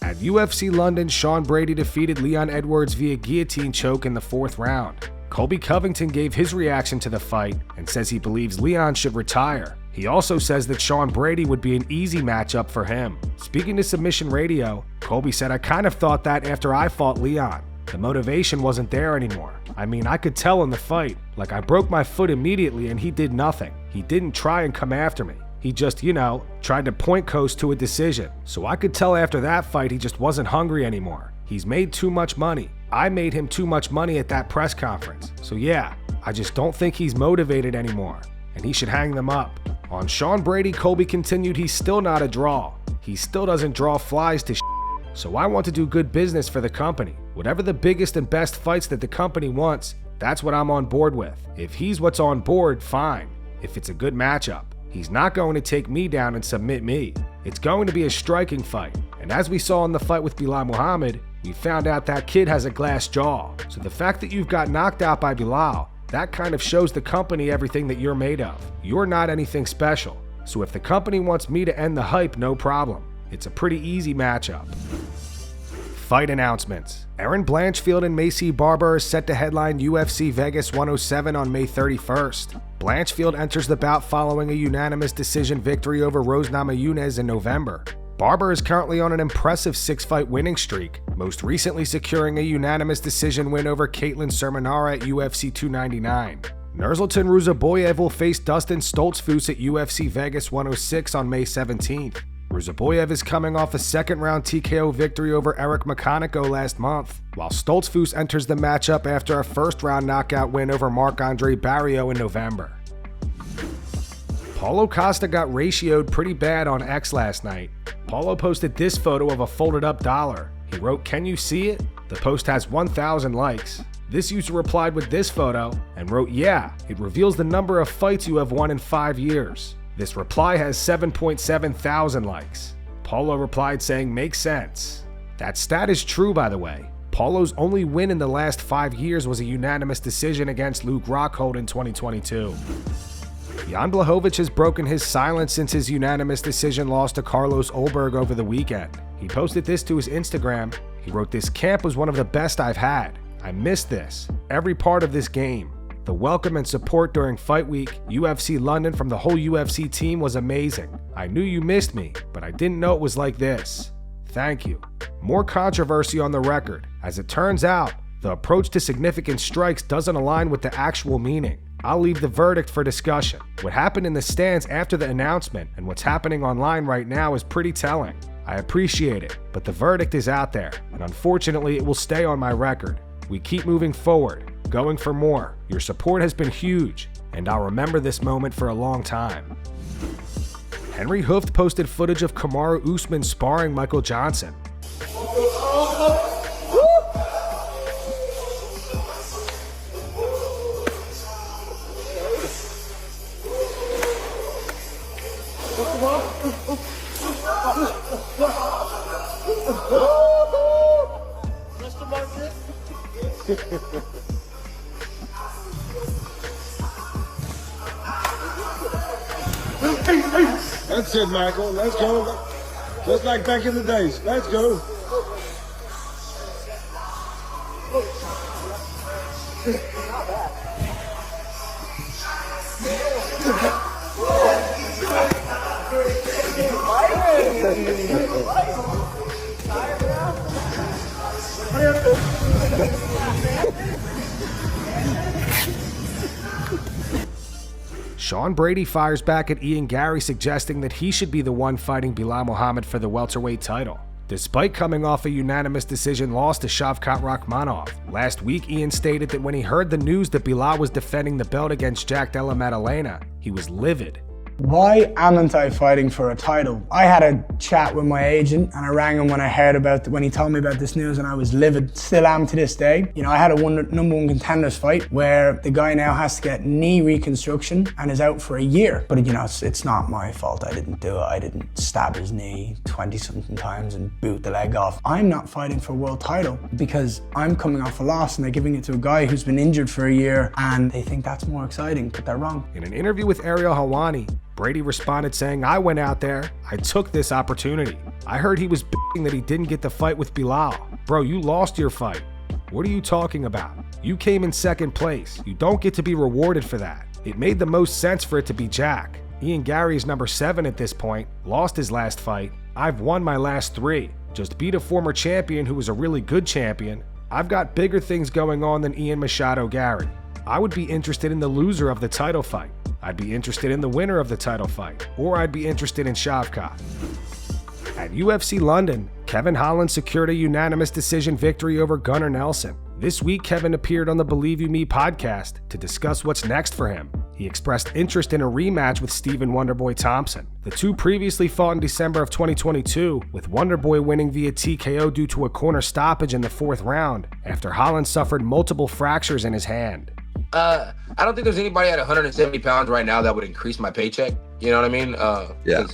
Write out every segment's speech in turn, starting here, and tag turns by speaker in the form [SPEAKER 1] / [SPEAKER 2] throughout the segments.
[SPEAKER 1] At UFC London, Sean Brady defeated Leon Edwards via guillotine choke in the 4th round. Colby Covington gave his reaction to the fight and says he believes Leon should retire. He also says that Sean Brady would be an easy matchup for him. Speaking to Submission Radio, Colby said, "I kind of thought that after I fought Leon. The motivation wasn't there anymore. I mean, I could tell in the fight. Like, I broke my foot immediately and he did nothing. He didn't try and come after me. He just, tried to point Coast to a decision. So I could tell after that fight he just wasn't hungry anymore. He's made too much money. I made him too much money at that press conference. So yeah, I just don't think he's motivated anymore, and he should hang them up." On Sean Brady, Colby continued, "He's still not a draw. He still doesn't draw flies to So I want to do good business for the company. Whatever the biggest and best fights that the company wants, that's what I'm on board with. If he's what's on board, fine. If it's a good matchup. He's not going to take me down and submit me. It's going to be a striking fight. And as we saw in the fight with Bilal Muhammad, we found out that kid has a glass jaw. So the fact that you've got knocked out by Bilal, that kind of shows the company everything that you're made of. You're not anything special. So if the company wants me to end the hype, no problem. It's a pretty easy matchup." Fight announcements. Erin Blanchfield and Macy Barber are set to headline UFC Vegas 107 on May 31st. Blanchfield enters the bout following a unanimous decision victory over Rose Namajunas in November. Barber is currently on an impressive 6-fight winning streak, most recently securing a unanimous decision win over Caitlin Sermonara at UFC 299. Nursultan Ruzaboyev will face Dustin Stoltzfus at UFC Vegas 106 on May 17th. Ruzaboyev is coming off a 2nd-round TKO victory over Eric McConaughey last month, while Stoltzfus enters the matchup after a 1st-round knockout win over Marc-Andre Barriault in November. Paulo Costa got ratioed pretty bad on X last night. Paulo posted this photo of a folded-up dollar. He wrote, "Can you see it?" The post has 1,000 likes. This user replied with this photo and wrote, "Yeah, it reveals the number of fights you have won in 5 years." This reply has 7.7 thousand likes. Paulo replied saying, "Makes sense." That stat is true, by the way. Paulo's only win in the last 5 years was a unanimous decision against Luke Rockhold in 2022. Jan Blachowicz has broken his silence since his unanimous decision loss to Carlos Ulberg over the weekend. He posted this to his Instagram. He wrote, "This camp was one of the best I've had. I missed this. Every part of this game. The welcome and support during Fight Week, UFC London from the whole UFC team was amazing. I knew you missed me, but I didn't know it was like this. Thank you." More controversy on the record. As it turns out, the approach to significant strikes doesn't align with the actual meaning. I'll leave the verdict for discussion. What happened in the stands after the announcement and what's happening online right now is pretty telling. I appreciate it, but the verdict is out there, and unfortunately it will stay on my record. We keep moving forward, going for more. Your support has been huge, and I'll remember this moment for a long time. Henry Hooft posted footage of Kamaru Usman sparring Michael Johnson.
[SPEAKER 2] That's it, Michael. Let's go. Just like back in the days. Let's go.
[SPEAKER 1] Sean Brady fires back at Ian Garry, suggesting that he should be the one fighting Bilal Muhammad for the welterweight title. Despite coming off a unanimous decision loss to Shavkat Rakhmonov, last week Ian stated that when he heard the news that Bilal was defending the belt against Jack Della Maddalena, he was livid.
[SPEAKER 3] Why amn't I fighting for a title? I had a chat with my agent and I rang him when I heard when he told me about this news, and I was livid, still am to this day. You know, I had a number one contenders fight where the guy now has to get knee reconstruction and is out for a year. But you know, it's not my fault. I didn't do it. I didn't stab his knee 20-something times and boot the leg off. I'm not fighting for a world title because I'm coming off a loss and they're giving it to a guy who's been injured for a year and they think that's more exciting, but they're wrong.
[SPEAKER 1] In an interview with Ariel Helwani, Brady responded saying, "I went out there. I took this opportunity. I heard he was bitching that he didn't get the fight with Bilal. Bro, you lost your fight. What are you talking about? You came in second place. You don't get to be rewarded for that. It made the most sense for it to be Jack. Garry is number 7 at this point, lost his last fight. I've won my last 3. Just beat a former champion who was a really good champion. I've got bigger things going on than Ian Machado Garry. I would be interested in the loser of the title fight. I'd be interested in the winner of the title fight, or I'd be interested in Shavkat." At UFC London, Kevin Holland secured a unanimous decision victory over Gunnar Nelson. This week, Kevin appeared on the Believe You Me podcast to discuss what's next for him. He expressed interest in a rematch with Stephen Wonderboy Thompson. The two previously fought in December of 2022, with Wonderboy winning via TKO due to a corner stoppage in the 4th round, after Holland suffered multiple fractures in his hand.
[SPEAKER 4] I don't think there's anybody at 170 pounds right now that would increase my paycheck. You know what I mean?
[SPEAKER 5] Yeah.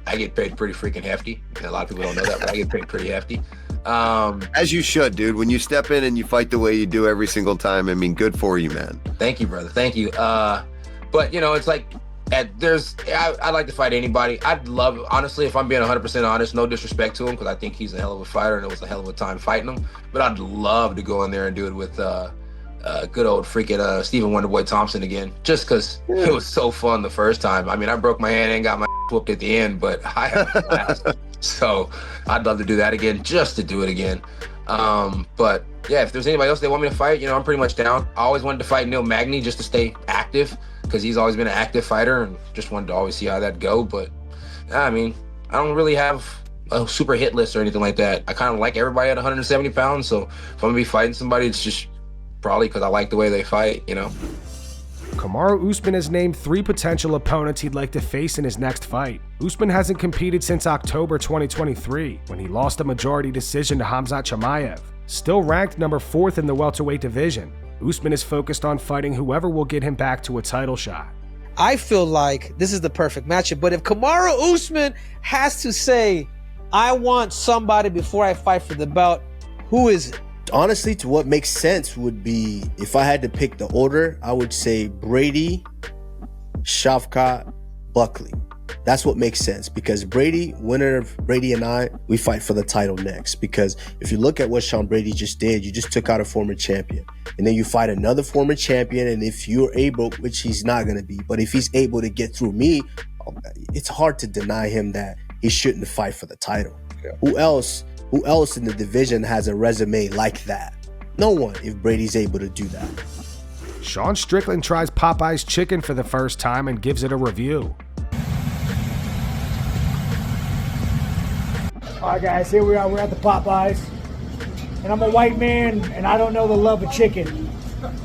[SPEAKER 4] I get paid pretty freaking hefty. A lot of people don't know that, but I get paid pretty hefty.
[SPEAKER 5] As you should, dude. When you step in and you fight the way you do every single time, I mean, good for you, man.
[SPEAKER 4] Thank you, brother. Thank you. But, you know, it's like, I'd like to fight anybody. I'd love, honestly, if I'm being 100% honest, no disrespect to him, because I think he's a hell of a fighter and it was a hell of a time fighting him. But I'd love to go in there and do it with good old freaking Stephen Wonderboy Thompson again, just because it was so fun the first time. I mean, I broke my hand and got my whooped at the end, but I had a blast. So I'd love to do that again, just to do it again. But yeah, if there's anybody else they want me to fight, you know, I'm pretty much down. I always wanted to fight Neil Magny just to stay active, because he's always been an active fighter, and just wanted to always see how that'd go. But I mean, I don't really have a super hit list or anything like that. I kind of like everybody at 170 pounds. So if I'm gonna be fighting somebody, it's just probably because I like the way they fight, you know.
[SPEAKER 1] Kamaru Usman has named 3 potential opponents he'd like to face in his next fight. Usman hasn't competed since October 2023, when he lost a majority decision to Khamzat Chimaev. Still ranked number 4th in the welterweight division, Usman is focused on fighting whoever will get him back to a title shot.
[SPEAKER 6] I feel like this is the perfect matchup, but if Kamaru Usman has to say, I want somebody before I fight for the belt, who is it?
[SPEAKER 7] Honestly, to what makes sense would be, if I had to pick the order, I would say Brady, Shavkat, Buckley. That's what makes sense, because Brady, winner of Brady and I, we fight for the title next. Because if you look at what Sean Brady just did, you just took out a former champion. And then you fight another former champion, and if you're able, which he's not going to be, but if he's able to get through me, it's hard to deny him that he shouldn't fight for the title. Yeah. Who else in the division has a resume like that? No one, if Brady's able to do that.
[SPEAKER 1] Sean Strickland tries Popeyes Chicken for the first time and gives it a review.
[SPEAKER 8] All right, guys, here we are. We're at the Popeyes. And I'm a white man, and I don't know the love of chicken.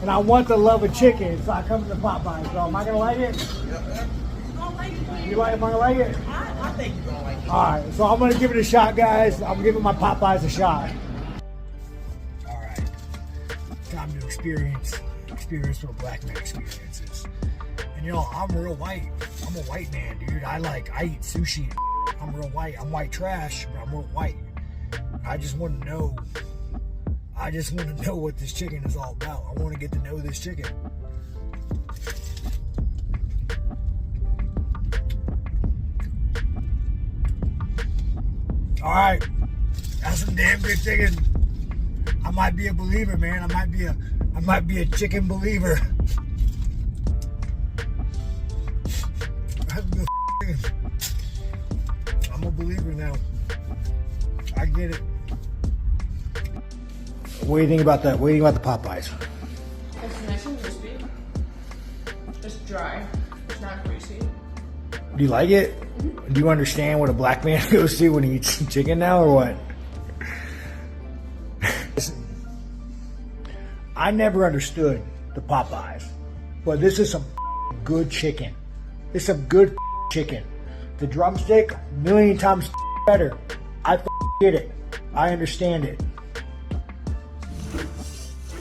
[SPEAKER 8] And I want the love of chicken, so I come to the Popeyes. So am I going to like it? You like it? Am I going to like it?
[SPEAKER 9] I think you're going to like it.
[SPEAKER 8] All right, so I'm going to give it a shot, guys. I'm giving my Popeyes a shot. All right. Time to experience what black man experiences. And, you know, I'm real white. I'm a white man, dude. I eat sushi. I'm real white. I'm white trash, but I'm real white. I just want to know what this chicken is all about. I want to get to know this chicken. All right, that's some damn good chicken. I might be a believer, man. I might be a chicken believer. That's good chicken. I'm a believer now. I get it. What do you think about that? What do you think about the Popeyes?
[SPEAKER 9] It's nice and crispy. It's dry. It's not greasy.
[SPEAKER 8] Do you like it? Mm-hmm. Do you understand what a black man goes through when he eats chicken now, or what? Listen, I never understood the Popeyes, but this is some good chicken. This is some good chicken. The drumstick, a million times better. I get it. I understand it.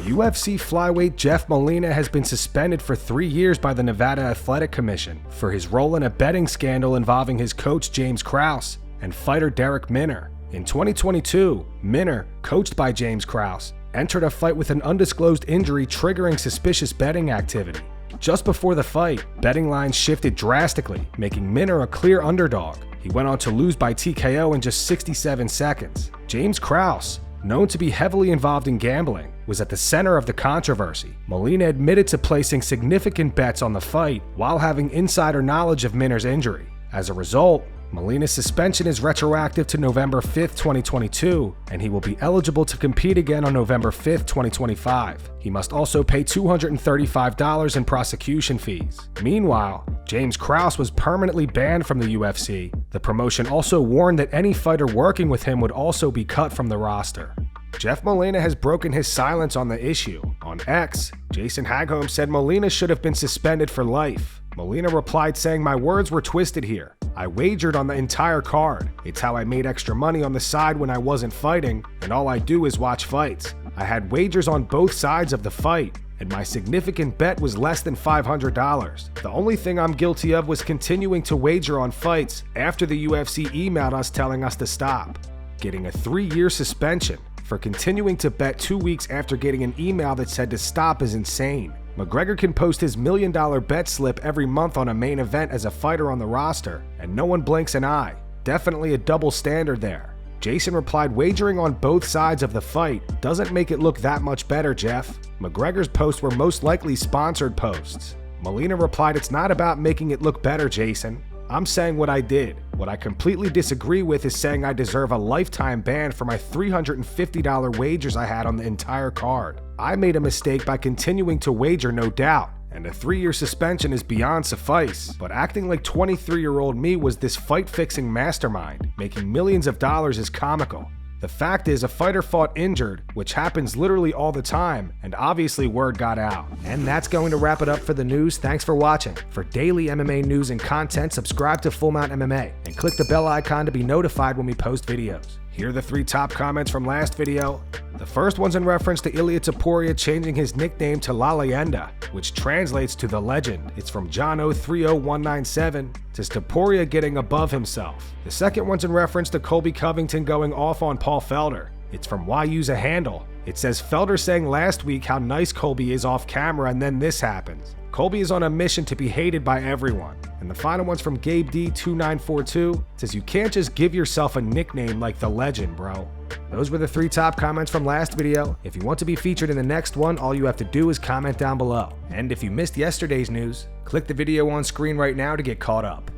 [SPEAKER 1] UFC flyweight Jeff Molina has been suspended for 3 years by the Nevada Athletic Commission for his role in a betting scandal involving his coach James Krause and fighter Derek Minner. In 2022, Minner, coached by James Krause, entered a fight with an undisclosed injury triggering suspicious betting activity. Just before the fight, betting lines shifted drastically, making Minner a clear underdog. He went on to lose by TKO in just 67 seconds. James Krause, known to be heavily involved in gambling, was at the center of the controversy. Molina admitted to placing significant bets on the fight while having insider knowledge of Minner's injury. As a result, Molina's suspension is retroactive to November 5th, 2022, and he will be eligible to compete again on November 5th, 2025. He must also pay $235 in prosecution fees. Meanwhile, James Krause was permanently banned from the UFC. The promotion also warned that any fighter working with him would also be cut from the roster. Jeff Molina has broken his silence on the issue. On X, Jason Hagholm said Molina should have been suspended for life. Molina replied saying, "My words were twisted here. I wagered on the entire card. It's how I made extra money on the side when I wasn't fighting, and all I do is watch fights. I had wagers on both sides of the fight, and my significant bet was less than $500. The only thing I'm guilty of was continuing to wager on fights after the UFC emailed us telling us to stop." Getting a 3-year suspension for continuing to bet 2 weeks after getting an email that said to stop is insane. McGregor can post his $1 million bet slip every month on a main event as a fighter on the roster, and no one blinks an eye. Definitely a double standard there. Jason replied, "Wagering on both sides of the fight doesn't make it look that much better, Jeff. McGregor's posts were most likely sponsored posts." Molina replied, "It's not about making it look better, Jason. I'm saying what I did. What I completely disagree with is saying I deserve a lifetime ban for my $350 wagers I had on the entire card. I made a mistake by continuing to wager, no doubt, and a 3-year suspension is beyond suffice. But acting like 23-year-old me was this fight-fixing mastermind, making millions of dollars is comical. The fact is, a fighter fought injured, which happens literally all the time, and obviously word got out." And that's going to wrap it up for the news. Thanks for watching. For daily MMA news and content, subscribe to Full Mount MMA and click the bell icon to be notified when we post videos. Here are the 3 top comments from last video. The first one's in reference to Ilia Topuria changing his nickname to La Leyenda, which translates to the legend. It's from John030197. Says Topuria getting above himself. The second one's in reference to Colby Covington going off on Paul Felder. It's from Why Use a Handle. It says Felder saying last week how nice Colby is off camera, and then this happens. Colby is on a mission to be hated by everyone. And the final one's from Gabe D2942. It says you can't just give yourself a nickname like the legend, bro. Those were the 3 top comments from last video. If you want to be featured in the next one, all you have to do is comment down below. And if you missed yesterday's news, click the video on screen right now to get caught up.